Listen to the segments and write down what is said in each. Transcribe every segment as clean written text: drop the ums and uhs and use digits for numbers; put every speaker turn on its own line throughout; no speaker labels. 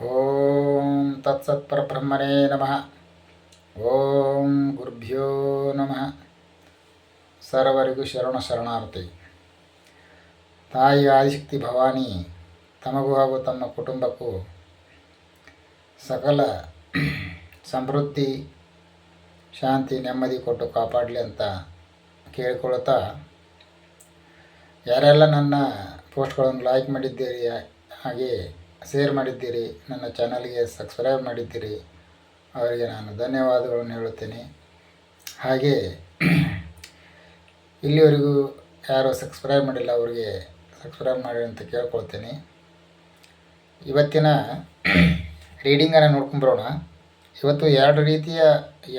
ಓಂ ತತ್ಸತ್ಪರಬ್ರಹ್ಮಣೇ ನಮಃ. ಓಂ ಗುರುಭ್ಯೋ ನಮಃ. ಸರ್ವರಿಗೂ ಶರಣಾರ್ಥಿ. ತಾಯಿ ಆದಿಶಕ್ತಿ ಭವಾನಿ ತಮಗೂ ಹಾಗೂ ತಮ್ಮ ಕುಟುಂಬಕ್ಕೂ ಸಕಲ ಸಮೃದ್ಧಿ, ಶಾಂತಿ, ನೆಮ್ಮದಿ ಕೊಟ್ಟು ಕಾಪಾಡಲಿ ಅಂತ ಕೇಳಿಕೊಳ್ಳುತ್ತಾ, ಯಾರೆಲ್ಲ ನನ್ನ ಪೋಸ್ಟ್ಗಳನ್ನು ಲೈಕ್ ಮಾಡಿದ್ದೀರಿ, ಹಾಗೆ ಶೇರ್ ಮಾಡಿದ್ದೀರಿ, ನನ್ನ ಚಾನಲ್ಗೆ ಸಬ್ಸ್ಕ್ರೈಬ್ ಮಾಡಿದ್ದೀರಿ, ಅವರಿಗೆ ನಾನು ಧನ್ಯವಾದಗಳನ್ನು ಹೇಳುತ್ತೇನೆ. ಹಾಗೆ ಇಲ್ಲಿವರೆಗೂ ಯಾರು ಸಬ್ಸ್ಕ್ರೈಬ್ ಮಾಡಿಲ್ಲ ಅವರಿಗೆ ಸಬ್ಸ್ಕ್ರೈಬ್ ಮಾಡಿ ಅಂತ ಕೇಳ್ಕೊಳ್ತೇನೆ. ಇವತ್ತಿನ ರೀಡಿಂಗನ್ನು ನೋಡ್ಕೊಂಬರೋಣ. ಇವತ್ತು ಎರಡು ರೀತಿಯ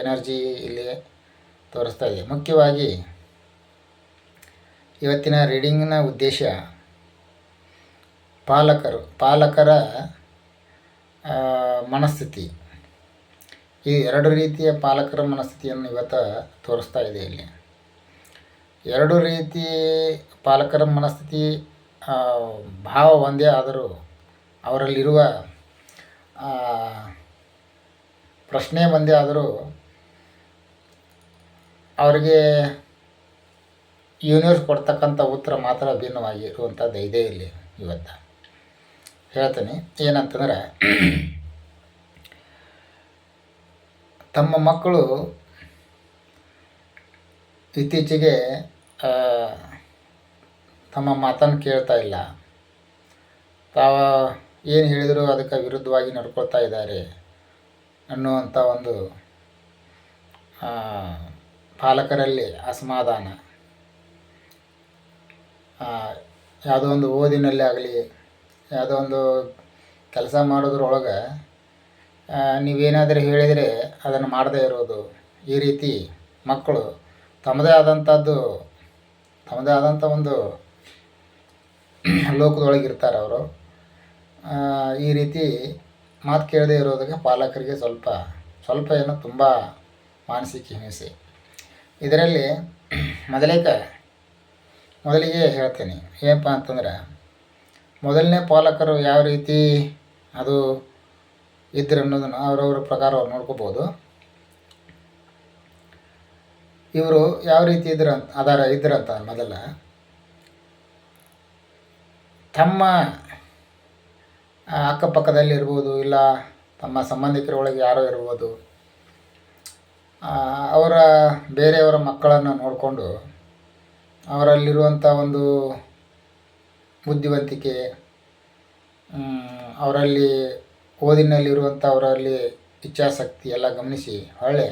ಎನರ್ಜಿ ಇಲ್ಲಿ ತೋರಿಸ್ತಾ ಇದೆ. ಮುಖ್ಯವಾಗಿ ಇವತ್ತಿನ ರೀಡಿಂಗಿನ ಉದ್ದೇಶ ಪಾಲಕರ ಮನಸ್ಥಿತಿ. ಈ ಎರಡು ರೀತಿಯ ಪಾಲಕರ ಮನಸ್ಥಿತಿಯನ್ನು ಇವತ್ತು ತೋರಿಸ್ತಾ ಇದೆ. ಇಲ್ಲಿ ಎರಡು ರೀತಿ ಪಾಲಕರ ಮನಸ್ಥಿತಿ ಭಾವ ಒಂದೇ ಆದರೂ ಅವರಲ್ಲಿರುವ ಪ್ರಶ್ನೆ ಒಂದೇ ಆದರೂ ಅವರಿಗೆ ಯೂನಿವರ್ಸ್ ಕೊಡ್ತಕ್ಕಂಥ ಉತ್ತರ ಮಾತ್ರ ಭಿನ್ನವಾಗಿರುವಂಥದ್ದು ಇದೆ. ಇಲ್ಲಿ ಇವತ್ತು ಹೇಳ್ತೀನಿ ಏನಂತಂದರೆ, ತಮ್ಮ ಮಕ್ಕಳು ಇತ್ತೀಚೆಗೆ ತಮ್ಮ ಮಾತನ್ನು ಕೇಳ್ತಾ ಇಲ್ಲ, ತಾವು ಏನು ಹೇಳಿದರೂ ಅದಕ್ಕೆ ವಿರುದ್ಧವಾಗಿ ನಡ್ಕೊಳ್ತಾ ಇದ್ದಾರೆ ಅನ್ನುವಂಥ ಒಂದು ಪಾಲಕರಲ್ಲಿ ಅಸಮಾಧಾನ. ಯಾವುದೋ ಒಂದು ಓದಿನಲ್ಲಿ ಆಗಲಿ, ಯಾವುದೋ ಒಂದು ಕೆಲಸ ಮಾಡೋದ್ರೊಳಗೆ ನೀವೇನಾದರೂ ಹೇಳಿದರೆ ಅದನ್ನು ಮಾಡದೇ ಇರೋದು, ಈ ರೀತಿ ಮಕ್ಕಳು ತಮ್ಮದೇ ಆದಂಥ ಒಂದು ಲೋಕದೊಳಗಿರ್ತಾರೆ ಅವರು. ಈ ರೀತಿ ಮಾತು ಕೇಳದೇ ಇರೋದಕ್ಕೆ ಪಾಲಕರಿಗೆ ಸ್ವಲ್ಪ ಏನೋ ತುಂಬ ಮಾನಸಿಕ ಹಿಂಸೆ. ಇದರಲ್ಲಿ ಮೊದಲಿಗೆ ಹೇಳ್ತೀನಿ ಏನಪ್ಪ ಅಂತಂದ್ರೆ, ಮೊದಲನೇ ಪಾಲಕರು ಯಾವ ರೀತಿ ಅದು ಇದ್ರು ಅನ್ನೋದನ್ನು ಅವರವರ ಪ್ರಕಾರ ಅವ್ರು ನೋಡ್ಕೋಬೋದು. ಇವರು ಯಾವ ರೀತಿ ಇದ್ರಂತ ಮೊದಲ ತಮ್ಮ ಅಕ್ಕಪಕ್ಕದಲ್ಲಿರ್ಬೋದು, ಇಲ್ಲ ತಮ್ಮ ಸಂಬಂಧಿಕರೊಳಗೆ ಯಾರೋ ಇರ್ಬೋದು, ಅವರ ಬೇರೆಯವರ ಮಕ್ಕಳನ್ನು ನೋಡಿಕೊಂಡು ಅವರಲ್ಲಿರುವಂಥ ಒಂದು ಬುದ್ಧಿವಂತಿಕೆ, ಅವರಲ್ಲಿ ಓದಿನಲ್ಲಿರುವಂಥ ಅವರಲ್ಲಿ ಇಚ್ಛಾಶಕ್ತಿ ಎಲ್ಲ ಗಮನಿಸಿ ಹೊಳ್ಳೆ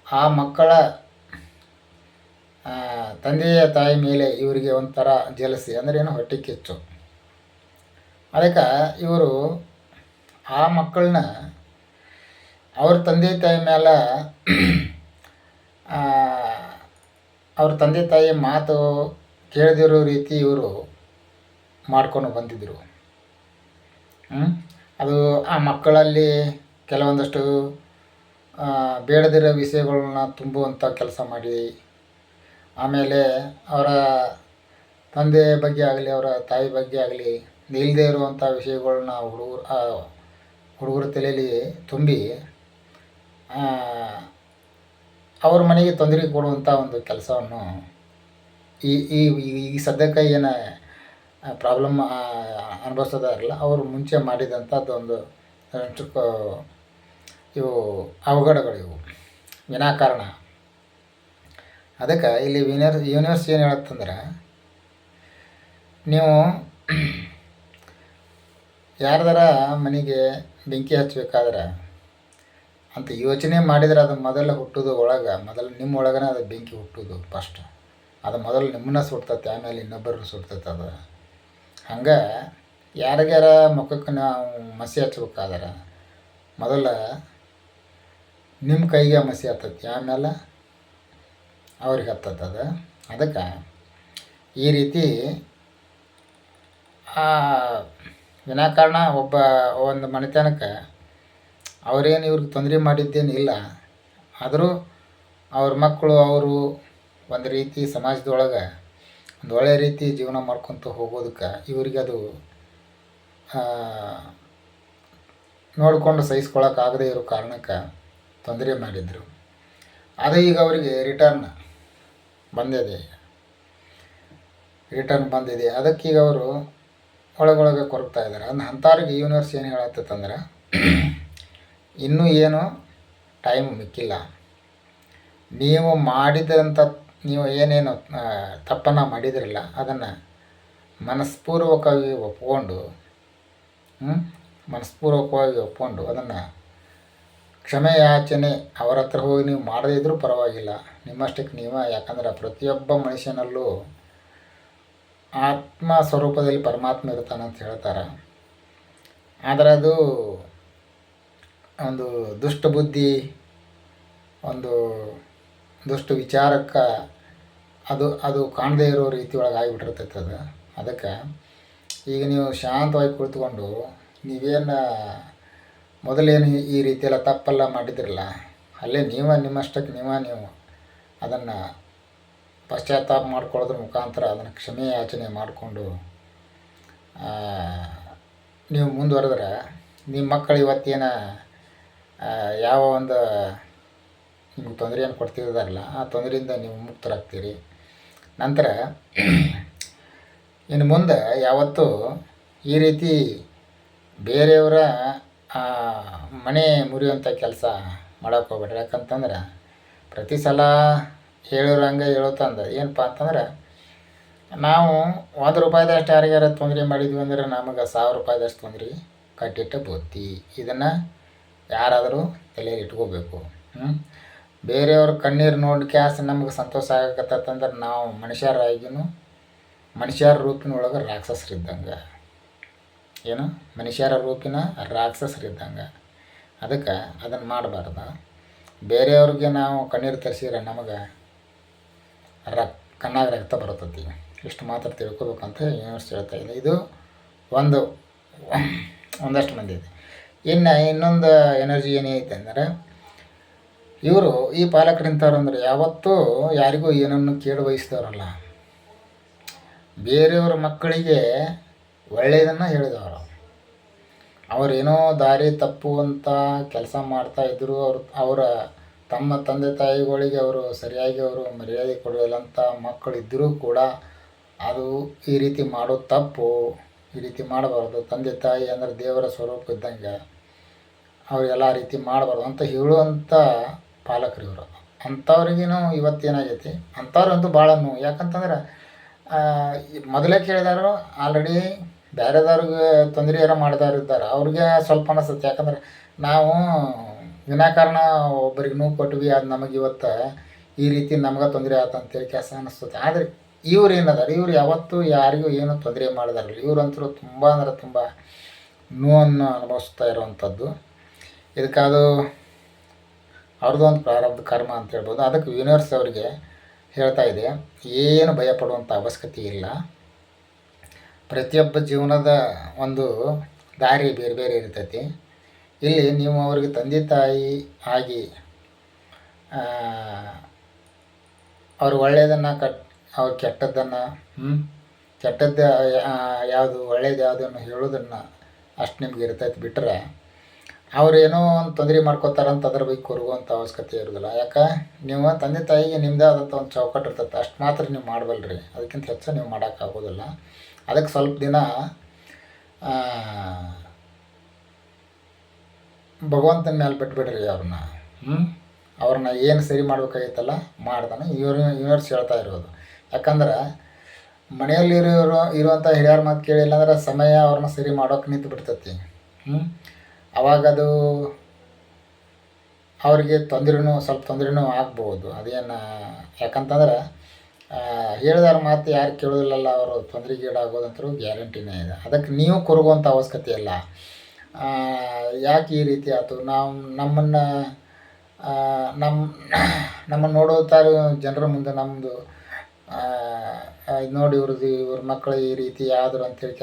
ಆ ಮಕ್ಕಳ ತಂದೆಯ ತಾಯಿ ಮೇಲೆ ಇವರಿಗೆ ಒಂಥರ ಜಲಸಿ, ಅಂದರೆ ಏನೋ ಹೊಟ್ಟೆ ಕಿಚ್ಚು. ಅದಕ್ಕೆ ಇವರು ಆ ಮಕ್ಕಳನ್ನ ಅವ್ರ ತಂದೆ ತಾಯಿ ಮೇಲೆ ಅವ್ರ ತಂದೆ ತಾಯಿ ಮಾತು ಕೇಳದಿರೋ ರೀತಿ ಇವರು ಮಾಡ್ಕೊಂಡು ಬಂದಿದ್ದರು. ಅದು ಆ ಮಕ್ಕಳಲ್ಲಿ ಕೆಲವೊಂದಷ್ಟು ಬೇಡದಿರೋ ವಿಷಯಗಳನ್ನ ತುಂಬುವಂಥ ಕೆಲಸ ಮಾಡಿ, ಆಮೇಲೆ ಅವರ ತಂದೆ ಬಗ್ಗೆ ಆಗಲಿ ಅವರ ತಾಯಿ ಬಗ್ಗೆ ಆಗಲಿ ನಿಲ್ಲದೇ ಇರುವಂಥ ವಿಷಯಗಳನ್ನ ಹುಡುಗರ ತಲೆಯಲ್ಲಿ ತುಂಬಿ ಅವ್ರ ಮನೆಗೆ ತೊಂದರೆ ಕೊಡುವಂಥ ಒಂದು ಕೆಲಸವನ್ನು ಈ ಸದ್ಯಕ್ಕೆ ಏನು ಪ್ರಾಬ್ಲಮ್ ಅನುಭವಿಸೋದಾರಲ್ಲ ಅವರು ಮುಂಚೆ ಮಾಡಿದಂಥದ್ದು ಒಂದು ಇವು ಅವಘಡಗಳು, ಇವು ವಿನಾಕಾರಣ. ಅದಕ್ಕೆ ಇಲ್ಲಿ ಯೂನಿವರ್ಸ್ ಏನು ಹೇಳುತ್ತಂದ್ರೆ, ನೀವು ಯಾರ್ದಾರ ಮನೆಗೆ ಬೆಂಕಿ ಹಚ್ಚಬೇಕಾದ್ರೆ ಅಂತ ಯೋಚನೆ ಮಾಡಿದರೆ ಅದು ಮೊದಲು ಹುಟ್ಟೋದು ಮೊದಲು ನಿಮ್ಮ ಒಳಗನೆ ಅದು ಬೆಂಕಿ ಹುಟ್ಟೋದು ಫಸ್ಟ್. ಅದು ಮೊದಲು ನಿಮ್ಮನ್ನ ಸುಡ್ತೈತೆ, ಆಮೇಲೆ ಇನ್ನೊಬ್ಬರು ಸುಡ್ತೈತೆ. ಅದು ಹಂಗೆ ಯಾರಿಗ್ಯಾರ ಮುಖಕ್ಕೆ ನಾವು ಮಸಿ ಹಚ್ಬೇಕಾದ್ರೆ ಮೊದಲು ನಿಮ್ಮ ಕೈಗೆ ಮಸಿ ಹತ್ತೈತಿ, ಆಮೇಲೆ ಅವ್ರಿಗೆ ಹತ್ತೈತೆ ಅದು. ಅದಕ್ಕೆ ಈ ರೀತಿ ವಿನಾಕಾರಣ ಒಂದು ಮನೆತನಕ್ಕೆ ಅವರೇನು ಇವ್ರಿಗೆ ತೊಂದರೆ ಮಾಡಿದ್ದೇನಿಲ್ಲ, ಆದರೂ ಅವ್ರ ಮಕ್ಕಳು ಅವರು ಒಂದು ರೀತಿ ಸಮಾಜದೊಳಗೆ ಒಂದು ಒಳ್ಳೆಯ ರೀತಿ ಜೀವನ ಮಾಡ್ಕೊತ ಹೋಗೋದಕ್ಕೆ ಇವರಿಗೆ ಅದು ನೋಡಿಕೊಂಡು ಸಹಿಸ್ಕೊಳ್ಳೋಕ್ಕಾಗದೇ ಇರೋ ಕಾರಣಕ್ಕೆ ತೊಂದರೆ ಮಾಡಿದರು. ಅದು ಈಗ ಅವರಿಗೆ ರಿಟರ್ನ್ ಬಂದಿದೆ. ಅದಕ್ಕೀಗ ಅವರು ಒಳಗೊಳಗೆ ಕೊರಗ್ತಾ ಇದ್ದಾರೆ. ಅಂಥವ್ರಿಗೆ ಯೂನಿವರ್ಸ್ ಏನು ಹೇಳತ್ತಂದ್ರೆ ಇನ್ನೂ ಏನು ಟೈಮ್ ಮಿಕ್ಕಿಲ್ಲ. ನೀವು ಏನೇನು ತಪ್ಪನ್ನು ಮಾಡಿದ್ರಲ್ಲ ಅದನ್ನು ಮನಸ್ಪೂರ್ವಕವಾಗಿ ಒಪ್ಕೊಂಡು ಅದನ್ನು ಕ್ಷಮೆ ಯಾಚನೆ ಅವ್ರ ಹತ್ರ ಹೋಗಿ ನೀವು ಮಾಡದೇ ಇದ್ದರೂ ಪರವಾಗಿಲ್ಲ, ನಿಮ್ಮಷ್ಟಕ್ಕೆ ನೀವೇ. ಯಾಕಂದ್ರೆ ಪ್ರತಿಯೊಬ್ಬ ಮನುಷ್ಯನಲ್ಲೂ ಆತ್ಮ ಸ್ವರೂಪದಲ್ಲಿ ಪರಮಾತ್ಮ ಇರ್ತಾನೆ ಅಂತ ಹೇಳ್ತಾರೆ. ಆದರೆ ಅದು ಒಂದು ದುಷ್ಟ ಬುದ್ಧಿ, ಒಂದು ದುಷ್ಟ ವಿಚಾರಕ್ಕೆ ಅದು ಕಾಣದೇ ಇರೋ ರೀತಿ ಒಳಗೆ ಆಗಿಬಿಟ್ಟಿರ್ತೈತೆ ಅದು. ಅದಕ್ಕೆ ಈಗ ನೀವು ಶಾಂತವಾಗಿ ಕುಳಿತುಕೊಂಡು ನೀವೇನು ಮೊದಲೇನು ಈ ರೀತಿಯೆಲ್ಲ ತಪ್ಪೆಲ್ಲ ಮಾಡಿದ್ರಲ್ಲ, ಅಲ್ಲೇ ನಿಮ್ಮಷ್ಟಕ್ಕೆ ನೀವು ಅದನ್ನು ಪಶ್ಚಾತ್ತಾಪ ಮಾಡ್ಕೊಳ್ಳೋದ್ರ ಮುಖಾಂತರ ಅದನ್ನು ಕ್ಷಮೆ ಯಾಚನೆ ಮಾಡಿಕೊಂಡು ನೀವು ಮುಂದುವರೆದ್ರೆ ನಿಮ್ಮ ಮಕ್ಕಳು ಇವತ್ತೇನು ಯಾವ ಒಂದು ನಿಮ್ಗೆ ತೊಂದರೆಯನ್ನು ಕೊಡ್ತಿದ್ದಾರಲ್ಲ ಆ ತೊಂದರೆಯಿಂದ ನೀವು ಮುಕ್ತರಾಗ್ತೀರಿ. ನಂತರ ಇನ್ನು ಮುಂದೆ ಯಾವತ್ತೂ ಈ ರೀತಿ ಬೇರೆಯವರ ಮನೆ ಮುರಿಯುವಂಥ ಕೆಲಸ ಮಾಡೋಕ್ಕೆ ಹೋಗ್ಬೇಡ್ರಿ. ಯಾಕಂತಂದ್ರೆ ಪ್ರತಿ ಸಲ ಹೇಳೋರು ಹಂಗೆ ಹೇಳುತ್ತಂದ ಏನಪ್ಪ ಅಂತಂದ್ರೆ, ನಾವು ₹1 ಯಾರಿಗಾರ ತೊಂದರೆ ಮಾಡಿದ್ವಿ ಅಂದ್ರೆ ನಮಗೆ ₹1000 ತೊಂದರೆ ಕಟ್ಟಿಟ್ಟ ಬುತ್ತಿ. ಇದನ್ನು ಯಾರಾದರೂ ತಲೆಯಲ್ಲಿ ಇಟ್ಕೋಬೇಕು. ಬೇರೆಯವ್ರ ಕಣ್ಣೀರು ನೋಡಿ ನಮಗೆ ಸಂತೋಷ ಆಗಕತ್ತಂದ್ರೆ ನಾವು ಮನುಷ್ಯರ ರೂಪಿನ ಒಳಗೆ ರಾಕ್ಷಸರಿದ್ದಂಗೆ. ಮನುಷ್ಯರ ರೂಪಿನ ರಾಕ್ಷಸರಿದ್ದಂಗೆ. ಅದಕ್ಕೆ ಅದನ್ನು ಮಾಡಬಾರ್ದು. ಬೇರೆಯವ್ರಿಗೆ ನಾವು ಕಣ್ಣೀರು ತರಿಸಿದ್ರೆ ನಮಗೆ ಕಣ್ಣಾಗ ರಕ್ತ ಬರ್ತೈತಿ. ಇಷ್ಟು ಮಾತ್ರ ತಿಳ್ಕೊಬೇಕಂತ ಯೂನಿವರ್ಸ್ ಹೇಳ್ತಾ ಇದೆ. ಇದು ಒಂದಷ್ಟು ಮಂದಿ ಇದೆ. ಇನ್ನೊಂದು ಎನರ್ಜಿ ಏನೈತೆ ಅಂದರೆ, ಇವರು ಈ ಪಾಲಕರಿಂಥವ್ರು ಅಂದರೆ ಯಾವತ್ತೂ ಯಾರಿಗೂ ಏನನ್ನು ಕೇಳು ಬಯಸಿದವರಲ್ಲ. ಬೇರೆಯವ್ರ ಮಕ್ಕಳಿಗೆ ಒಳ್ಳೆಯದನ್ನು ಹೇಳಿದವರು. ಅವರೇನೋ ದಾರಿ ತಪ್ಪುವಂಥ ಕೆಲಸ ಮಾಡ್ತಾಯಿದ್ರು. ಅವರ ತಮ್ಮ ತಂದೆ ತಾಯಿಗಳಿಗೆ ಅವರು ಸರಿಯಾಗಿ ಮರ್ಯಾದೆ ಕೊಡೋಲ್ಲಂಥ ಮಕ್ಕಳಿದ್ದರೂ ಕೂಡ ಅದು ಈ ರೀತಿ ಮಾಡೋದು ತಪ್ಪು, ಈ ರೀತಿ ಮಾಡಬಾರ್ದು. ತಂದೆ ತಾಯಿ ಅಂದರೆ ದೇವರ ಸ್ವರೂಪ ಇದ್ದಂಗೆ, ಅವರೆಲ್ಲ ಆ ರೀತಿ ಮಾಡಬಾರ್ದು ಅಂತ ಹೇಳುವಂಥ ಪಾಲಕರು ಇವರು. ಅಂಥವ್ರಿಗೇನು ಇವತ್ತೇನಾಗೈತಿ, ಅಂಥವ್ರಂತೂ ಭಾಳ ನೋವು. ಯಾಕಂತಂದ್ರೆ ಮೊದಲೇ ಕೇಳಿದಾರು ಆಲ್ರೆಡಿ ಬೇರೆದವ್ರಿಗೆ ತೊಂದರೆ ಮಾಡಿದವ್ರು ಇದ್ದಾರೆ. ಅವ್ರಿಗೆ ಸ್ವಲ್ಪ ಅನಿಸುತ್ತೆ. ಯಾಕಂದ್ರೆ ನಾವು ವಿನಾಕಾರಣ ಒಬ್ಬರಿಗೆ ನೋವು ಕೊಟ್ವಿ, ಅದು ನಮಗೆ ಇವತ್ತು ಈ ರೀತಿ ನಮ್ಗೆ ತೊಂದರೆ ಆಯ್ತು ಅಂತೇಳಿ ಕೆಲಸ ಅನ್ನಿಸ್ತದೆ. ಆದರೆ ಇವ್ರು ಏನದಾರೆ, ಇವ್ರು ಯಾವತ್ತೂ ಯಾರಿಗೂ ಏನೂ ತೊಂದರೆ ಮಾಡಿದಾರಲ್ಲ. ಇವ್ರಂತೂ ತುಂಬ ಅಂದರೆ ತುಂಬ ನೋವನ್ನು ಅನುಭವಿಸ್ತಾ ಇರುವಂಥದ್ದು. ಇದಕ್ಕದು ಅವ್ರದ್ದು ಒಂದು ಪ್ರಾರಬ್ಧ ಕರ್ಮ ಅಂತ ಹೇಳ್ಬೋದು. ಅದಕ್ಕೆ ಯೂನಿವರ್ಸ್ ಅವರಿಗೆ ಹೇಳ್ತಾ ಇದೆ, ಏನು ಭಯಪಡುವಂಥ ಅವಶ್ಯಕತೆ ಇಲ್ಲ. ಪ್ರತಿಯೊಬ್ಬ ಜೀವನದ ಒಂದು ದಾರಿ ಬೇರೆ ಬೇರೆ ಇರ್ತೈತಿ. ಇಲ್ಲಿ ನೀವು ಅವರಿಗೆ ತಂದೆ ತಾಯಿ ಆಗಿ ಅವ್ರು ಒಳ್ಳೆಯದನ್ನು ಅವ್ರು ಕೆಟ್ಟದ್ದನ್ನು ಕೆಟ್ಟದ್ದು ಯಾವುದು ಒಳ್ಳೇದು ಯಾವುದನ್ನು ಹೇಳೋದನ್ನು ಅಷ್ಟು ನಿಮ್ಗೆ ಇರ್ತೈತೆ. ಬಿಟ್ಟರೆ ಅವ್ರೇನೋ ಒಂದು ತೊಂದರೆ ಮಾಡ್ಕೋತಾರಂತ ಅದ್ರ ಬಗ್ಗೆ ಕೊರಗುವಂಥ ಅವಶ್ಯಕತೆ ಇರೋದಿಲ್ಲ. ಯಾಕೆ ನೀವು ತಂದೆ ತಾಯಿಗೆ ನಿಮ್ಮದೇ ಆದಂಥ ಒಂದು ಚೌಕಟ್ಟು ಇರ್ತೈತೆ, ಅಷ್ಟು ಮಾತ್ರ ನೀವು ಮಾಡಬಲ್ರಿ. ಅದಕ್ಕಿಂತ ಹೆಚ್ಚು ನೀವು ಮಾಡೋಕ್ಕಾಗೋದಿಲ್ಲ. ಅದಕ್ಕೆ ಸ್ವಲ್ಪ ದಿನ ಭಗವಂತನ ಮೇಲೆ ಬಿಟ್ಬಿಡ್ರಿ ಅವ್ರನ್ನ ಏನು ಸರಿ ಮಾಡ್ಬೇಕಾಗಿತ್ತಲ್ಲ ಮಾಡ್ದಾನೆ ಯೂನಿವರ್ಸ್ ಹೇಳ್ತಾ ಇರೋದು. ಯಾಕಂದ್ರೆ ಮನೆಯಲ್ಲಿ ಇರುವಂಥ ಹಿರಿಯರ ಮಾತು ಕೇಳಿಲ್ಲ ಅಂದ್ರೆ ಸಮಯ ಅವ್ರನ್ನ ಸರಿ ಮಾಡೋಕೆ ನಿಂತು ಬಿಡ್ತೈತಿ. ಅವಾಗದು ಅವ್ರಿಗೆ ಸ್ವಲ್ಪ ತೊಂದರೆನೂ ಆಗ್ಬೋದು. ಅದೇನು ಯಾಕಂತಂದ್ರೆ ಹೇಳಿದಾರ ಮಾತು ಯಾರು ಕೇಳೋದಿಲ್ಲಲ್ಲ, ಅವರು ತೊಂದರೆಗೀಡಾಗೋದಂತರೂ ಗ್ಯಾರಂಟಿನೇ ಇದೆ. ಅದಕ್ಕೆ ನೀವು ಕೊರಗುವಂಥ ಅವಶ್ಯಕತೆ ಇಲ್ಲ. ಯಾಕೆ ಈ ರೀತಿ ಆಯ್ತು, ನಮ್ಮನ್ನು ನೋಡುತ್ತಾರೆ ಜನರ ಮುಂದೆ ನಮ್ಮದು ನೋಡಿ ಇವ್ರ ಮಕ್ಕಳು ಈ ರೀತಿ ಆದರು ಅಂತೇಳಿ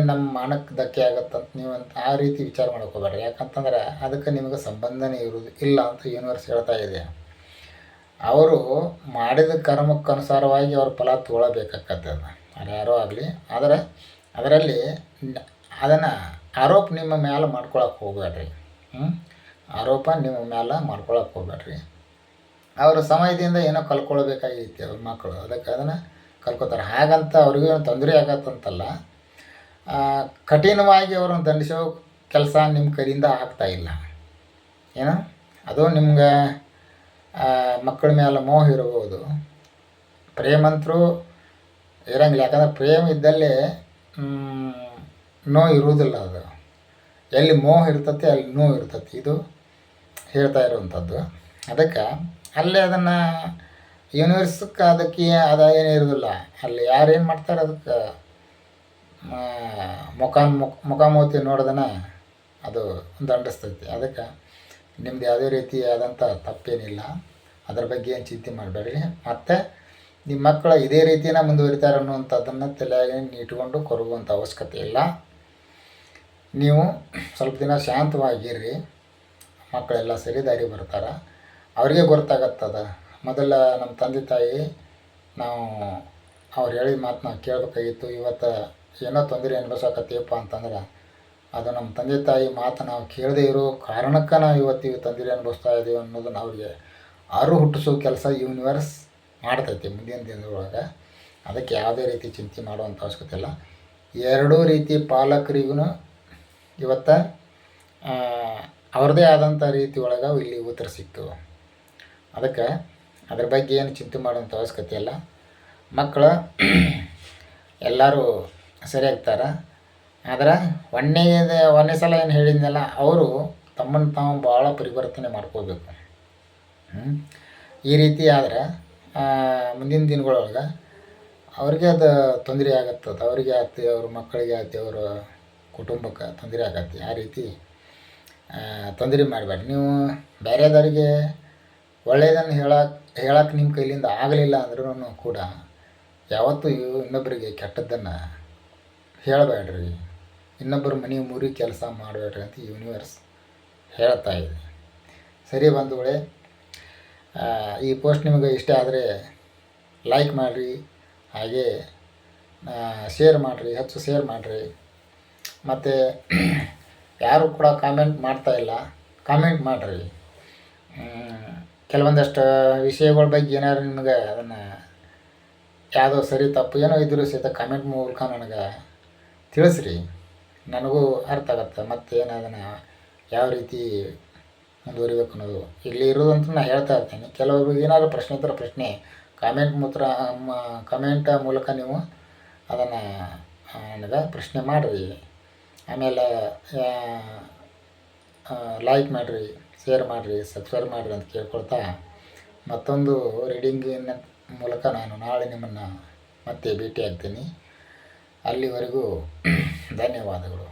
ನಮ್ಮ ಮಾನಕ್ಕೆ ಧಕ್ಕೆ ಆಗತ್ತಂತ ನೀವು ಆ ರೀತಿ ವಿಚಾರ ಮಾಡ್ಕೋಬೇಡ್ರಿ. ಯಾಕಂತಂದ್ರೆ ಅದಕ್ಕೆ ನಿಮಗೆ ಸಂಬಂಧನೇ ಇಲ್ಲ ಅಂತ ಯೂನಿವರ್ಸ್ ಹೇಳ್ತಾ ಇದೆ. ಅವರು ಮಾಡಿದ ಕರ್ಮಕ್ಕನುಸಾರವಾಗಿ ಅವ್ರ ಫಲ ತೊಗೊಳ್ಳಬೇಕಾಗತ್ತೆ. ಅದು ಯಾರೋ ಆಗಲಿ. ಆದರೆ ಅದರಲ್ಲಿ ಅದನ್ನು ಆರೋಪ ನಿಮ್ಮ ಮ್ಯಾಲೆ ಮಾಡ್ಕೊಳಕ್ಕೆ ಹೋಗ್ಬೇಡ್ರಿ. ಆರೋಪ ನಿಮ್ಮ ಮ್ಯಾಲೆ ಮಾಡ್ಕೊಳಕ್ಕೆ ಹೋಗ್ಬೇಡ್ರಿ. ಅವ್ರ ಸಮಯದಿಂದ ಏನೋ ಕಲ್ಕೊಳ್ಬೇಕಾಗೈತಿ ಅವ್ರ ಮಕ್ಕಳು, ಅದಕ್ಕೆ ಅದನ್ನು ಕಲ್ಕೋತಾರೆ. ಹಾಗಂತ ಅವ್ರಿಗೂ ಏನು ತೊಂದರೆ ಆಗತ್ತಂತಲ್ಲ, ಕಠಿಣವಾಗಿ ಅವ್ರನ್ನ ದಂಡಿಸೋ ಕೆಲಸ ನಿಮ್ಮ ಕೈಯಿಂದ ಆಗ್ತಾಯಿಲ್ಲ. ಏನೋ ಅದು ನಿಮ್ಗೆ ಮಕ್ಕಳ ಮೇಲೆ ಮೋಹ ಇರ್ಬೋದು, ಪ್ರೇಮಂತರೂ ಇರಂಗಿಲ್ಲ. ಯಾಕಂದ್ರೆ ಪ್ರೇಮ ಇದ್ದಲ್ಲಿ ನೋವು ಇರುವುದಿಲ್ಲ. ಅದು ಎಲ್ಲಿ ಮೋಹ ಇರ್ತತಿ ಅಲ್ಲಿ ನೋವು ಇರ್ತತಿ, ಇದು ಹೇಳ್ತಾ ಇರುವಂಥದ್ದು. ಅದಕ್ಕೆ ಅಲ್ಲೇ ಅದನ್ನು ಯೂನಿವರ್ಸಕ್ಕೆ ಅದಕ್ಕೆ ಅದು ಏನೂ ಇರೋದಿಲ್ಲ. ಅಲ್ಲಿ ಯಾರು ಏನು ಮಾಡ್ತಾರೆ ಅದಕ್ಕೆ ಮುಖಾಮುಖಿ ನೋಡ್ದನ ಅದು ದಂಡಿಸ್ತೈತಿ. ಅದಕ್ಕೆ ನಿಮ್ದು ಯಾವುದೇ ರೀತಿಯಾದಂಥ ತಪ್ಪೇನಿಲ್ಲ, ಅದ್ರ ಬಗ್ಗೆ ಏನು ಚಿಂತೆ ಮಾಡಬೇಡ್ರಿ. ಮತ್ತು ನಿಮ್ಮ ಮಕ್ಕಳು ಇದೇ ರೀತಿನ ಮುಂದುವರಿತಾರೆ ಅನ್ನುವಂಥದ್ದನ್ನು ತಲೆಯಾಗಿ ಇಟ್ಕೊಂಡು ಕೊರಗುವಂಥ ಅವಶ್ಯಕತೆ ಇಲ್ಲ. ನೀವು ಸ್ವಲ್ಪ ದಿನ ಶಾಂತವಾಗಿರ್ರಿ, ಮಕ್ಕಳೆಲ್ಲ ಸರಿ ದಾರಿ ಬರ್ತಾರೆ. ಅವ್ರಿಗೆ ಗೊತ್ತಾಗತ್ತದ. ಮೊದಲ ನಮ್ಮ ತಂದೆ ತಾಯಿ ನಾವು ಅವ್ರು ಹೇಳಿದ ಮಾತು ನಾವು ಕೇಳಬೇಕಾಗಿತ್ತು. ಇವತ್ತು ಏನೋ ತೊಂದರೆ ಅನುಭವಿಸಕತ್ತೀವಪ್ಪ ಅಂತಂದ್ರೆ ಅದು ನಮ್ಮ ತಂದೆ ತಾಯಿ ಮಾತು ನಾವು ಕೇಳದೇ ಇರೋ ಕಾರಣಕ್ಕೆ ನಾವು ಇವತ್ತು ತೊಂದರೆ ಅನುಭವಿಸ್ತಾ ಇದ್ದೀವಿ ಅನ್ನೋದನ್ನು ಅವ್ರಿಗೆ ಹುಟ್ಟಿಸೋ ಕೆಲಸ ಯೂನಿವರ್ಸ್ ಮಾಡ್ತೈತಿ ಮುಂದಿನ ದಿನದೊಳಗೆ. ಅದಕ್ಕೆ ಯಾವುದೇ ರೀತಿ ಚಿಂತೆ ಮಾಡುವಂಥ ಅವಶ್ಯಕತೆ ಇಲ್ಲ. ಎರಡೂ ರೀತಿ ಪಾಲಕರಿಗೂ ಇವತ್ತು ಅವ್ರದ್ದೇ ಆದಂಥ ರೀತಿ ಒಳಗೆ ಇಲ್ಲಿ ಉತ್ತರ ಸಿಕ್ತು. ಅದಕ್ಕೆ ಅದ್ರ ಬಗ್ಗೆ ಏನು ಚಿಂತೆ ಮಾಡುವಂಥ ಅವಶ್ಯಕತೆ ಇಲ್ಲ. ಮಕ್ಕಳು ಎಲ್ಲರೂ ಸರಿಯಾಗ್ತಾರೆ. ಆದ್ರೆ ಒಂದನೇ ಸಲ ಏನು ಹೇಳಿದ್ನಲ್ಲ, ಅವರು ತಮ್ಮನ್ನು ತಾವು ಭಾಳ ಪರಿವರ್ತನೆ ಮಾಡ್ಕೋಬೇಕು. ಈ ರೀತಿ ಆದರೆ ಮುಂದಿನ ದಿನಗಳೊಳಗೆ ಅವ್ರಿಗೆ ಅದು ತೊಂದರೆ ಆಗತ್ತದ. ಅವ್ರಿಗೆ ಆಯ್ತು, ಅವ್ರ ಮಕ್ಕಳಿಗೆ ಆಯ್ತು, ಅವರ ಕುಟುಂಬಕ್ಕೆ ತೊಂದರೆ ಆಗತ್ತೆ. ಆ ರೀತಿ ತೊಂದರೆ ಮಾಡಬೇಡಿ. ನೀವು ಬೇರೆದವರಿಗೆ ಒಳ್ಳೆಯದನ್ನು ಹೇಳಕ್ಕೆ ನಿಮ್ಮ ಕೈಲಿಂದ ಆಗಲಿಲ್ಲ ಅಂದ್ರೂ ಕೂಡ ಯಾವತ್ತೂ ಇನ್ನೊಬ್ಬರಿಗೆ ಕೆಟ್ಟದ್ದನ್ನು ಹೇಳಬೇಡ್ರಿ. ಇನ್ನೊಬ್ಬರು ಮನೆ ಮುರಿ ಕೆಲಸ ಮಾಡಬೇಡ್ರಿ ಅಂತ ಯೂನಿವರ್ಸ್ ಹೇಳ್ತಾ ಇದೆ. ಸರಿ ಬಂಧುಗಳೇ, ಈ ಪೋಸ್ಟ್ ನಿಮಗೆ ಇಷ್ಟ ಆದರೆ ಲೈಕ್ ಮಾಡಿರಿ, ಹಾಗೆ ಶೇರ್ ಮಾಡಿರಿ, ಹೆಚ್ಚು ಶೇರ್ ಮಾಡಿರಿ. ಮತ್ತು ಯಾರು ಕೂಡ ಕಾಮೆಂಟ್ ಮಾಡ್ತಾಯಿಲ್ಲ, ಕಾಮೆಂಟ್ ಮಾಡಿರಿ. ಕೆಲವೊಂದಷ್ಟು ವಿಷಯಗಳ ಬಗ್ಗೆ ಏನಾದ್ರು ನಿಮಗೆ ಅದನ್ನು ಯಾವುದೋ ಸರಿ ತಪ್ಪು ಏನೋ ಇದ್ರೂ ಸಹಿತ ಕಾಮೆಂಟ್ ಮೂಲಕ ನನಗೆ ತಿಳಿಸ್ರಿ, ನನಗೂ ಅರ್ಥ ಆಗತ್ತೆ. ಮತ್ತು ಏನು ಅದನ್ನು ಯಾವ ರೀತಿ ಮುಂದುವರಿಬೇಕು ಅನ್ನೋದು ಇಲ್ಲಿ ಇರೋದಂತ ನಾನು ಹೇಳ್ತಾ ಇರ್ತೀನಿ. ಕೆಲವ್ರಿಗೆ ಏನಾದರೂ ಪ್ರಶ್ನೆ ಇದ್ದರೆ ಪ್ರಶ್ನೆ ಕಮೆಂಟ್ ಮೂಲಕ ನೀವು ಅದನ್ನು ನನಗೆ ಪ್ರಶ್ನೆ ಮಾಡಿರಿ. ಆಮೇಲೆ ಲೈಕ್ ಮಾಡಿರಿ, ಶೇರ್ ಮಾಡಿರಿ, ಸಬ್ಸ್ಕ್ರೈಬ್ ಮಾಡಿರಿ ಅಂತ ಕೇಳ್ಕೊಳ್ತಾ ಮತ್ತೊಂದು ರೀಡಿಂಗಿನ ಮೂಲಕ ನಾನು ನಾಳೆ ನಿಮ್ಮನ್ನು ಮತ್ತೆ ಭೇಟಿ ಆಗ್ತೀನಿ. ಅಲ್ಲಿವರೆಗೂ ಧನ್ಯವಾದಗಳು.